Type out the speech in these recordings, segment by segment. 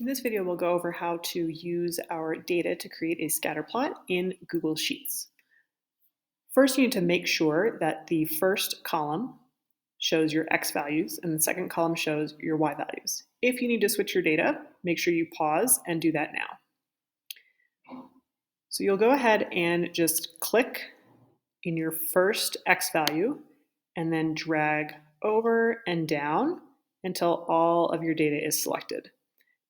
In this video, we'll go over how to use our data to create a scatter plot in Google Sheets. First, you need to make sure that the first column shows your X values and the second column shows your Y values. If you need to switch your data, make sure you pause and do that now. So you'll go ahead and just click in your first X value and then drag over and down until all of your data is selected.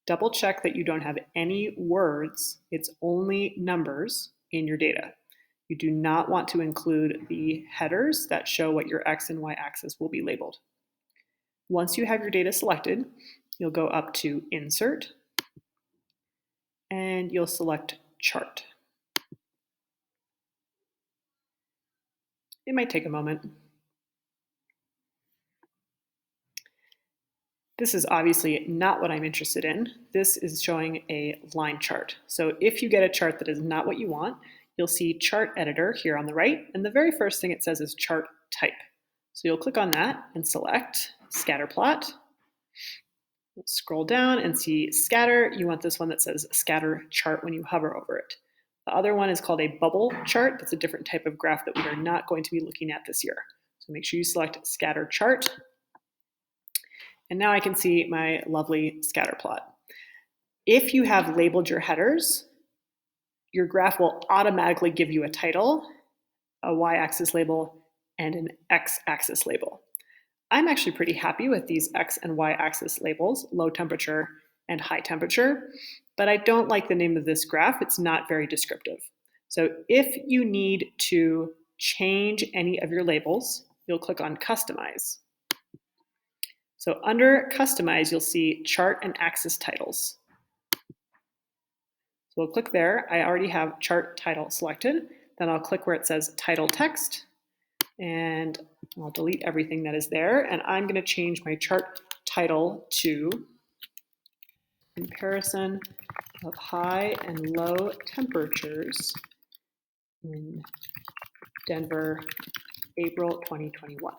Double check that you don't have any words, it's only numbers in your data. You do not want to include the headers that show what your X and Y axis will be labeled. Once you have your data selected, you'll go up to Insert, and you'll select Chart. It might take a moment. This is obviously not what I'm interested in. This is showing a line chart. So if you get a chart that is not what you want, you'll see Chart Editor here on the right, and the very first thing it says is Chart Type. So you'll click on that and select Scatter Plot. We'll scroll down and see Scatter. You want this one that says Scatter Chart when you hover over it. The other one is called a bubble chart. That's a different type of graph that we are not going to be looking at this year. So make sure you select Scatter Chart. And now I can see my lovely scatter plot. If you have labeled your headers, your graph will automatically give you a title, a y-axis label, and an x-axis label. I'm actually pretty happy with these x and y-axis labels, low temperature and high temperature, but I don't like the name of this graph. It's not very descriptive. So if you need to change any of your labels, you'll click on Customize. So under Customize, you'll see Chart and Axis Titles. So we'll click there. I already have Chart Title selected. Then I'll click where it says Title Text, and I'll delete everything that is there. And I'm going to change my chart title to Comparison of High and Low Temperatures in Denver, April 2021.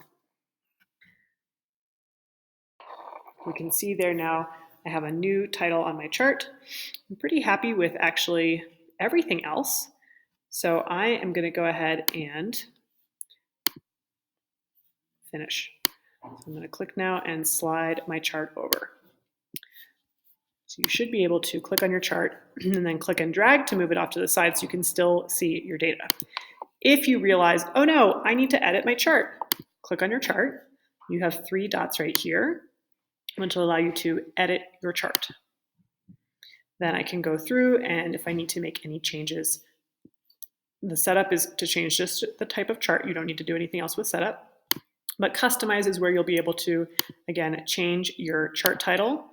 We can see there now I have a new title on my chart. I'm pretty happy with actually everything else. So I am going to go ahead and finish. So I'm going to click now and slide my chart over. So you should be able to click on your chart and then click and drag to move it off to the side so you can still see your data. If you realize, oh no, I need to edit my chart, click on your chart. You have 3 dots right here, which will allow you to edit your chart. Then I can go through, and if I need to make any changes, the setup is to change just the type of chart. You don't need to do anything else with setup. But Customize is where you'll be able to, again, change your chart title,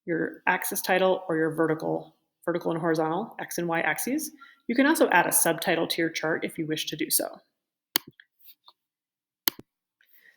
your axis title, or your vertical and horizontal, X and Y axes. You can also add a subtitle to your chart if you wish to do so.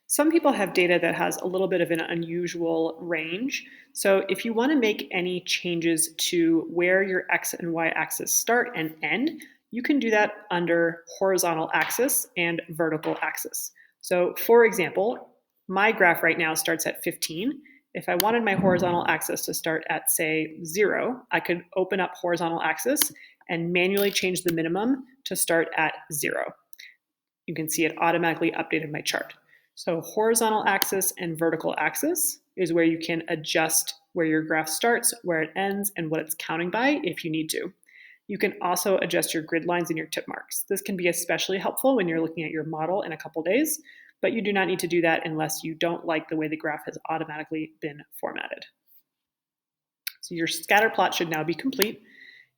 Some people have data that has a little bit of an unusual range. So if you want to make any changes to where your X and Y axis start and end, you can do that under horizontal axis and vertical axis. So for example, my graph right now starts at 15. If I wanted my horizontal axis to start at, say, 0, I could open up horizontal axis and manually change the minimum to start at 0. You can see it automatically updated my chart. So horizontal axis and vertical axis is where you can adjust where your graph starts, where it ends, and what it's counting by if you need to. You can also adjust your grid lines and your tip marks. This can be especially helpful when you're looking at your model in a couple days, but you do not need to do that unless you don't like the way the graph has automatically been formatted. So your scatter plot should now be complete.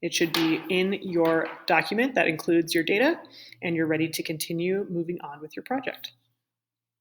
It should be in your document that includes your data, and you're ready to continue moving on with your project.